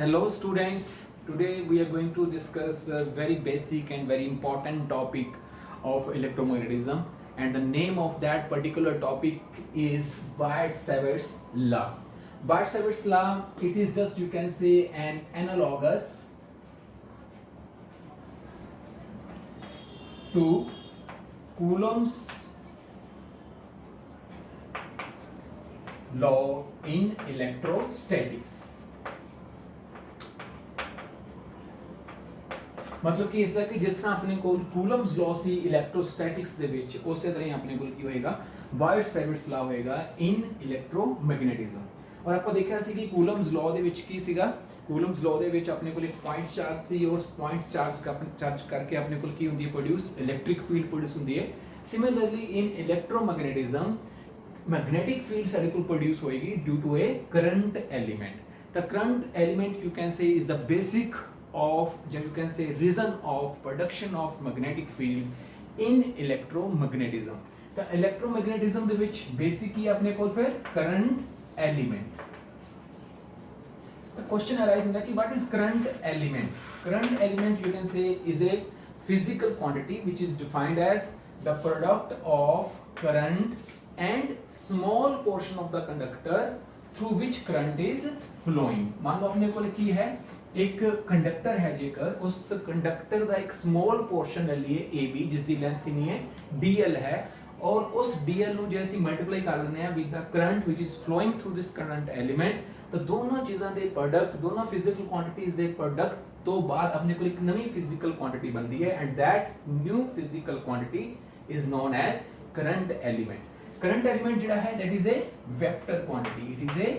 Hello students, today we are going to discuss a very basic and very important topic of electromagnetism, and the name of that particular topic is Biot-Savart's law. Biot-Savart's law, it is just you can say an analogous to Coulomb's law in electrostatics. मतलब कि इसका कि जिस तरह अपने को Coulomb's law सी electrostatics ਦੇ ਵਿੱਚ ਉਸੇ ਤਰ੍ਹਾਂ ਹੀ ਆਪਣੇ ਕੋਲ ਕੀ ਹੋਏਗਾ ਬਾਇਟ-ਸੇਵਰਟਸ ਲਾ ਹੋਏਗਾ ਇਨ ਇਲੈਕਟ੍ਰੋਮੈਗਨੈਟਿਜ਼ਮ। ਔਰ ਆਪਾਂ ਦੇਖਿਆ ਸੀ ਕਿ ਕੂਲम्स ਲॉ ਦੇ ਵਿੱਚ ਕੀ ਸੀਗਾ, ਕੂਲम्स ਲॉ ਦੇ ਵਿੱਚ ਆਪਣੇ ਕੋਲ ਇੱਕ ਪੁਆਇੰਟ ਚਾਰਜ ਸੀ ਔਰ ਪੁਆਇੰਟ ਚਾਰਜ ਕਰਕੇ ਆਪਣੇ ਕੋਲ ਕੀ ਹੁੰਦੀ ਹੈ ਪ੍ਰੋਡਿਊਸ ਇਲੈਕਟ੍ਰਿਕ ਫੀਲਡ ਪ੍ਰੋਡਿਊਸ ਹੁੰਦੀ ਹੈ। Similarly in electromagnetism magnetic field सारे को प्रोड्यूस होएगी due to a current element. The current element you can say is the basic of you can say reason of production of magnetic field in electromagnetism। ਤਾਂ electromagnetism ਦੇ ਵਿੱਚ basic ਹੀ ਆਪਣੇ ਕੋਲ ਫਿਰ current element। the question arise ਹੁੰਦਾ कि what is current element? Current element you can say is a physical quantity which is defined as the product of current and small portion of the conductor through which current is flowing। मान लो अपने को की है एक conductor है जेकर उस conductor का एक स्मॉल पोर्शन ले लिए AB जिसकी लेंथ कितनी है DL है और उस DL ਨੂੰ ਜੇ ਅਸੀਂ ਮਲਟੀਪਲਾਈ ਕਰ ਲੈਂਦੇ ਆ with the current which is flowing through this current element ਤਾਂ ਦੋਨੋਂ ਚੀਜ਼ਾਂ ਦੇ ਪ੍ਰੋਡਕਟ ਦੋਨੋਂ ਫਿਜ਼ੀਕਲ ਕੁਆਂਟੀਟੀਜ਼ ਦੇ ਪ੍ਰੋਡਕਟ ਤੋਂ ਬਾਅਦ ਆਪਣੇ ਕੋਲ ਇੱਕ ਨਵੀਂ ਫਿਜ਼ੀਕਲ ਕੁਆਂਟੀਟੀ ਬਣਦੀ ਹੈ and that new physical quantity is known as current element। current element ਜਿਹੜਾ ਹੈ that is a vector quantity, it is a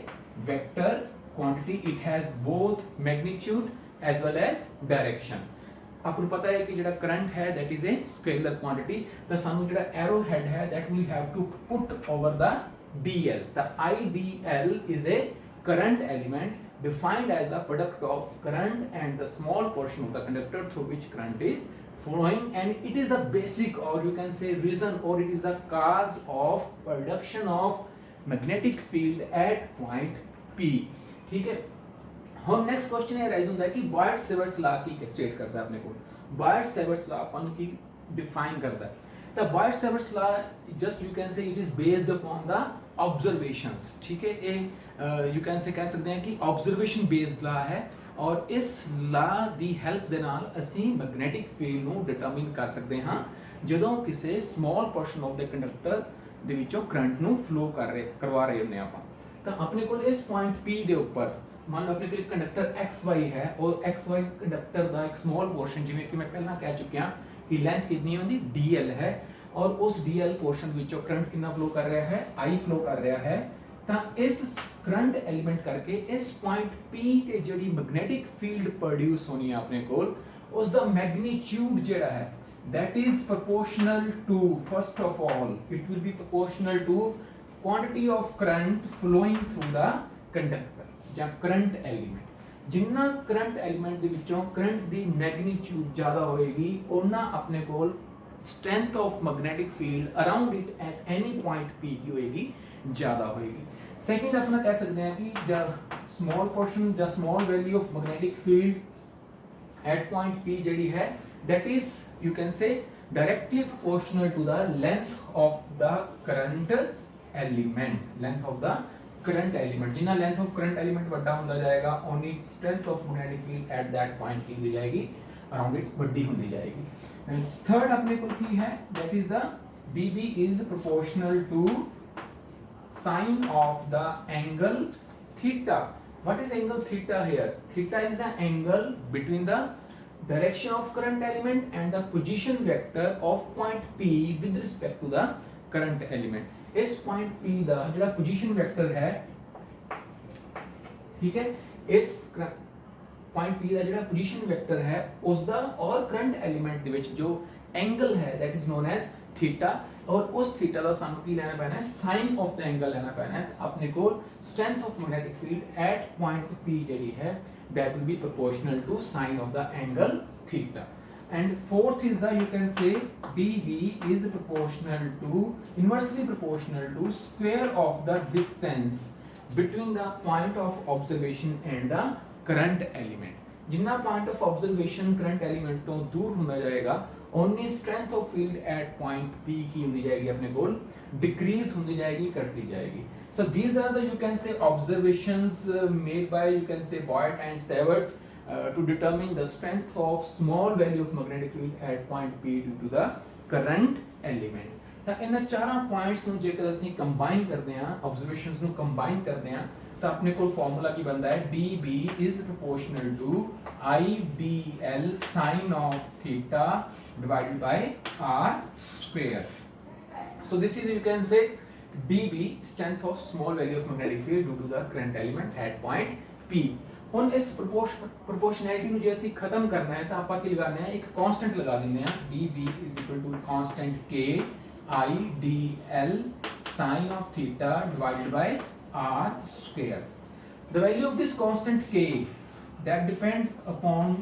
vector quantity, it has both magnitude as well as direction। आपको पता है कि ਜਿਹੜਾ current है that is a scalar quantity ਤਾਂ ਸਾਨੂੰ ਜਿਹੜਾ arrow head है that we have to put over the dl। the idl is a current element defined as the product of current and the small portion of the conductor through which current is flowing, and it is the basic or you can say reason or it is the cause of production of magnetic field at point P। ठीक है, हम next question ये rise होता है कि बायट-सेवर्ट्स law की state करता है अपने को बायट-सेवर्ट्स लॉ अपन की डिफाइन करता है। तो Biot Savart's law just you can say it is based upon the observations. ठीक है, ये यू कैन से कह सकते हैं कि ऑब्जर्वेशन बेस्ड लॉ है और इस लॉ ਦੀ ਹੈਲਪ ਦੇ ਨਾਲ ਅਸੀਂ ਮੈਗਨੈਟਿਕ ਫੀਲਡ ਨੂੰ ਡਿਟਰਮਿਨ ਕਰ ਸਕਦੇ ਹਾਂ ਜਦੋਂ ਕਿਸੇ small portion of the conductor ਦੇ ਵਿੱਚੋਂ ਕਰੰਟ ਨੂੰ ਫਲੋ ਕਰਵਾ ਰਹੇ ਹੁੰਦੇ ਆਪਾਂ। ਤਾਂ ਆਪਣੇ ਕੋਲ ਇਸ ਪੁਆਇੰਟ P ਦੇ ਉੱਪਰ ਮੰਨ ਲਓ ਆਪਣੇ ਕੋਲ ਕੰਡਕਟਰ XY है और XY कंडक्टर ਦਾ ਇੱਕ ਸਮਾਲ ਪੋਰਸ਼ਨ ਜਿਵੇਂ ਕਿ ਮੈਂ ਪਹਿਲਾਂ ਕਹਿ ਚੁੱਕਿਆ ਕਿ ਲੈਂਥ ਕਿੰਨੀ ਹੁੰਦੀ DL ਹੈ और उस DL ਪੋਰਸ਼ਨ ਵਿੱਚੋਂ ਕਰੰਟ ਕਿੰਨਾ ਫਲੋ ਕਰ ਰਿਹਾ ਹੈ I ਫਲੋ ਕਰ ਰਿਹਾ ਹੈ। ਤਾਂ ਇਸ ਕਰੰਟ ਐਲੀਮੈਂਟ ਕਰਕੇ ਇਸ ਪੁਆਇੰਟ P ਤੇ ਜਿਹੜੀ ਮੈਗਨੈਟਿਕ ਫੀਲਡ ਪ੍ਰੋਡਿਊਸ ਹੋਣੀ ਹੈ ਆਪਣੇ ਕੋਲ ਉਸ ਦਾ ਮੈਗਨੀਟਿਊਡ ਜਿਹੜਾ ਹੈ that is proportional to first of all it will be proportional to quantity of current flowing through the conductor ਜਾਂ current element। ਜਿੰਨਾ ਕਰੰਟ ਐਲੀਮੈਂਟ ਦੇ ਵਿੱਚੋਂ ਕਰੰਟ ਦੀ ਮੈਗਨੀਟਿਊਡ ਜ਼ਿਆਦਾ ਹੋਏਗੀ ਉਹਨਾਂ ਆਪਣੇ ਕੋਲ strength of magnetic field around it at any point P की होएगी ज़्यादा होएगी। सेकंड अपना कह सकते हैं कि जब small portion या small value of magnetic field at point P जड़ी है that is you can say directly proportional to the length of the current element, length of the current element। जितना length of current element बड़ा होता जाएगा only strength of magnetic field at that point की भी जाएगी around it बड़ी होती जाएगी। and third अपने को की है that is the dB is proportional to sine of the angle theta। what is angle theta here? Theta is the angle between the direction of current element and the position vector of point P with respect to the current element। इस point P ਦਾ ਜਿਹੜਾ position vector है ठीक है इस point P ਦਾ ਜਿਹੜਾ position vector है ਉਸ ਦਾ और current element ਦੇ ਵਿੱਚ ਜੋ angle है that is known as theta और उस theta ਦਾ ਸਾਨੂੰ ਕੀ ਲੈਣਾ ਪੈਣਾ ਹੈ sin of the angle ਲੈਣਾ ਪੈਣਾ ਹੈ। ਆਪਣੇ ਕੋਲ strength of magnetic field at point P ਜਿਹੜੀ ਹੈ that will be proportional to sin of the angle theta। and fourth is the you can say dV is proportional to inversely proportional to square of the distance between the point of observation and the current element Jinnah point of observation current element तो दूर होना जाएगा only strength of field at point P की होनी जाएगी अपने कोल decrease होनी जाएगी करती जाएगी so these are the you can say observations made by you can say Boyd and Savart to determine the strength of small value of magnetic field at point P due to the current element ਤਾਂ ਇਹਨਾਂ ਚਾਰਾਂ points ਨੂੰ ਜੇਕਰ ਅਸੀਂ combine ਕਰਦੇ ਹਾਂ observations ਨੂੰ combine ਕਰਦੇ ਹਾਂ ਤਾਂ ਆਪਣੇ ਕੋਲ ਫਾਰਮੂਲਾ ਕੀ ਬਣਦਾ ਹੈ dB is proportional to IDL sin of theta divided by r square so this is you can say dB strength of small value of magnetic field due to the current element at point P ਹੁਣ ਇਸ ਪ੍ਰੋਪੋਰਸ਼ਨੈਲਿਟੀ ਨੂੰ ਜੇ ਅਸੀਂ ਖਤਮ ਕਰਨਾ ਹੈ ਤਾਂ ਆਪਾਂ ਕੀ ਲਗਾਉਣਾ ਹੈ ਇੱਕ ਕਾਂਸਟੈਂਟ ਲਗਾ ਦਿੰਦੇ ਹਾਂ dB constant K IDL sin of theta divided by r square the value of this constant K that depends upon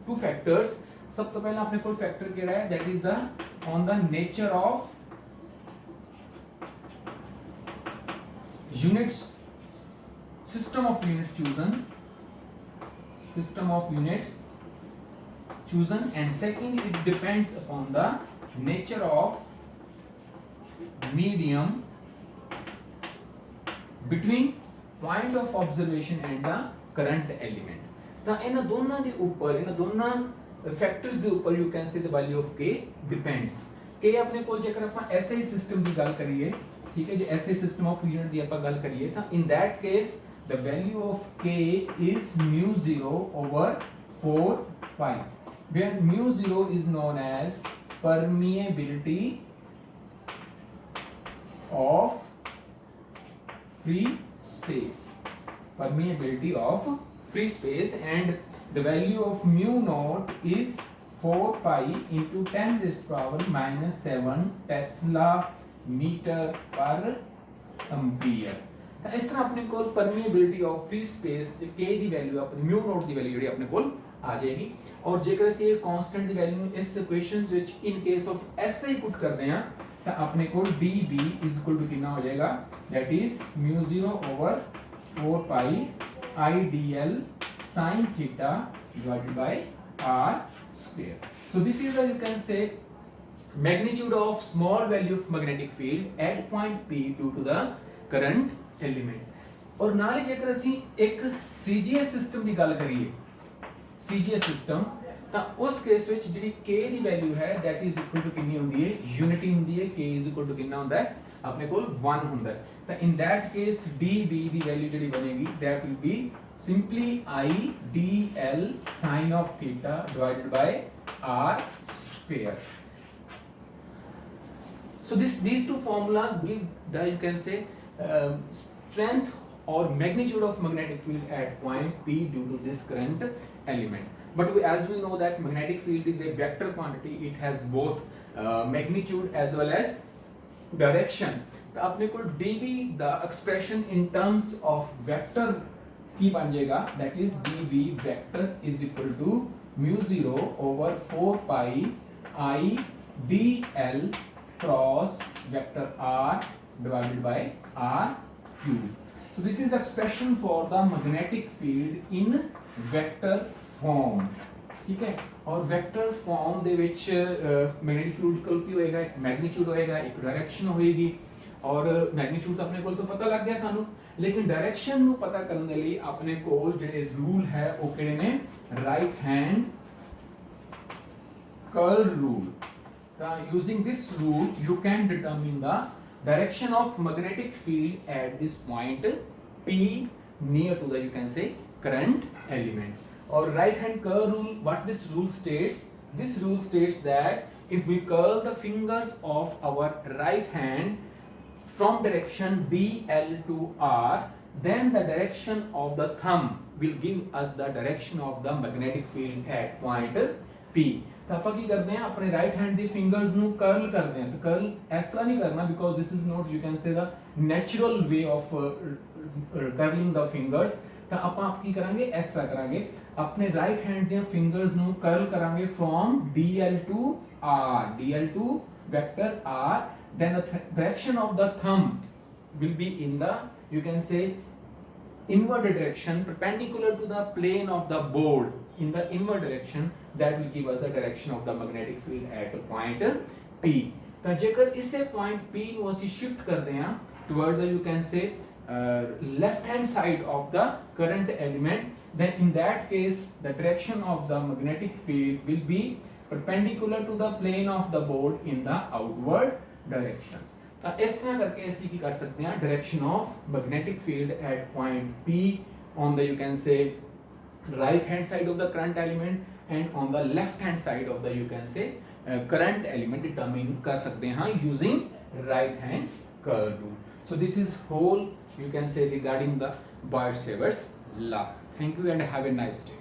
two factors सब तो पहला अपने को फैक्टर केड़ा है that is the on the nature of units system of unit chosen and second it depends upon the nature of medium between point of observation and the current element ਤਾਂ ਇਹਨਾਂ ਦੋਨਾਂ ਦੇ ਉੱਪਰ ਇਹਨਾਂ ਦੋਨਾਂ ਫੈਕਟਰਸ ਦੇ ਉੱਪਰ you can say the value of K depends K ਆਪਣੇ ਕੋਲ ਜੇਕਰ ਆਪਾਂ SI ਸਿਸਟਮ ਦੀ ਗੱਲ ਕਰੀਏ ਠੀਕ ਹੈ ਜੀ SI ਸਿਸਟਮ ਆਫ ਯੂਨਿਟ ਦੀ ਆਪਾਂ ਗੱਲ ਕਰੀਏ ਤਾਂ in that case the value of K is mu 0 over 4 pi where mu 0 is known as permeability of free space and the value of mu naught is 4 pi into 10 raised to power minus 7 Tesla meter per ampere ਤਾਂ ਇਸ ਤਰ੍ਹਾਂ ਆਪਣੇ ਕੋਲ permeability of free space ਤੇ K ਦੀ value ਆਪਣੀ mu naught ਦੀ value ਜਿਹੜੀ ਆਪਣੇ ਕੋਲ ਆ ਜਾਏਗੀ ਔਰ ਜੇਕਰ ਅਸੀਂ ਇਹ ਕਾਂਸਟੈਂਟ ਦੀ ਵੈਲਿਊ ਨੂੰ ਇਸ ਇਕੁਏਸ਼ਨਸ ਵਿੱਚ ਇਨ ਕੇਸ ਆਫ SI ਪੁੱਟ ਕਰਦੇ ਹਾਂ ਤਾਂ ਆਪਣੇ ਕੋਲ dB ਕਿੰਨਾ ਹੋ ਜਾਏਗਾ that is mu 0 over 4 pi IDL sin theta divided by r square so this is the you can say magnitude of small value of magnetic field at point P due to the current element और नाल ही जेकर ਅਸੀਂ ਇੱਕ CGS system ਦੀ ਗੱਲ ਕਰੀਏ CGS system ਤਾਂ ਉਸ case ਵਿੱਚ ਜਿਹੜੀ K ਦੀ ਵੈਲਿਊ ਹੈ that is equal to ਕਿੰਨੀ ਹੁੰਦੀ ਹੈ ਯੂਨਿਟੀ ਹੁੰਦੀ ਹੈ K is equal to ਕਿੰਨਾ ਹੁੰਦਾ ਹੈ ਆਪਣੇ ਕੋਲ 1 ਹੁੰਦਾ ਹੈ ਤਾਂ in that case dB the value ਜਿਹੜੀ ਬਣੇਗੀ that will be simply IDL sin of theta divided by r square so these two formulas give the you can say strength or magnitude of magnetic field at point P due to this current element but as we know that magnetic field is a vector quantity it has both magnitude as well as direction तो अपने को dB the expression in terms of vector की बन जाएगा that is dB vector is equal to mu 0 over 4 pi I dl cross vector r divided by r cube so this is the expression for the magnetic field in vector form ठीक है और vector form ਦੇ ਵਿੱਚ magnetic field ਕੋਲ ਕੀ ਹੋਏਗਾ ਇੱਕ magnitude ਹੋਏਗਾ ਇੱਕ ਡਾਇਰੈਕਸ਼ਨ ਹੋਏਗੀ ਔਰ ਮੈਗਨੀਟਿਊਡ ਤਾਂ ਆਪਣੇ ਕੋਲ ਤਾਂ ਪਤਾ ਲੱਗ ਗਿਆ ਸਾਨੂੰ ਲੇਕਿਨ ਡਾਇਰੈਕਸ਼ਨ ਨੂੰ ਪਤਾ ਕਰਨ ਦੇ ਲਈ ਆਪਣੇ ਕੋਲ ਜਿਹੜੇ ਰੂਲ ਹੈ ਉਹ ਕਿਹੜੇ ਨੇ ਰਾਈਟ ਹੈਂਡ curl rule ਤਾਂ using this rule you can determine the direction of magnetic field at this point P near to the you can say current element or right hand curl rule what this rule states that if we curl the fingers of our right hand from direction DL to R then the direction of the thumb will give us the direction of the magnetic field at point P ਤਾਂ ਆਪਾਂ ਕੀ ਕਰਦੇ ਹਾਂ ਆਪਣੇ right hand ਦੀ fingers ਨੂੰ ਕਰਲ ਕਰਦੇ ਹਾਂ ਤਾਂ ਕਰਲ ਇਸ ਤਰ੍ਹਾਂ ਨਹੀਂ ਕਰਨਾ because this is not you can say the natural way of curling the fingers ਤਾਂ ਆਪਾਂ ਕੀ ਕਰਾਂਗੇ ਇਸ ਤਰ੍ਹਾਂ ਕਰਾਂਗੇ ਆਪਣੇ ਰਾਈਟ ਹੈਂਡ ਦੀਆਂ ਫਿੰਗਰਸ ਨੂੰ ਕਰਲ ਕਰਾਂਗੇ from DL to vector R then the direction of the thumb will be in the you can say inward direction perpendicular to the plane of the board in the inward direction, that will give us the direction of the magnetic field at point P. ਤਾਂ ਜੇਕਰ ਇਸੇ point P ਨੂੰ ਅਸੀਂ shift ਕਰਦੇ ਹਾਂ towards the, you can say, left hand side of the current element, then in that case the direction of the magnetic field will be perpendicular to the plane of the board in the outward direction. ਤਾਂ ਇਸ ਤਰ੍ਹਾਂ ਕਰਕੇ ਅਸੀਂ ਕੀ ਕਰ ਸਕਦੇ ਹਾਂ, direction of magnetic field at point P on the, you can say, right hand side of the current element and on the left hand side of the, you can say, current element determine कर सकते हैं using right hand curve rule. So this is whole, you can say, regarding the Biot-Savart's law. Thank you and have a nice day.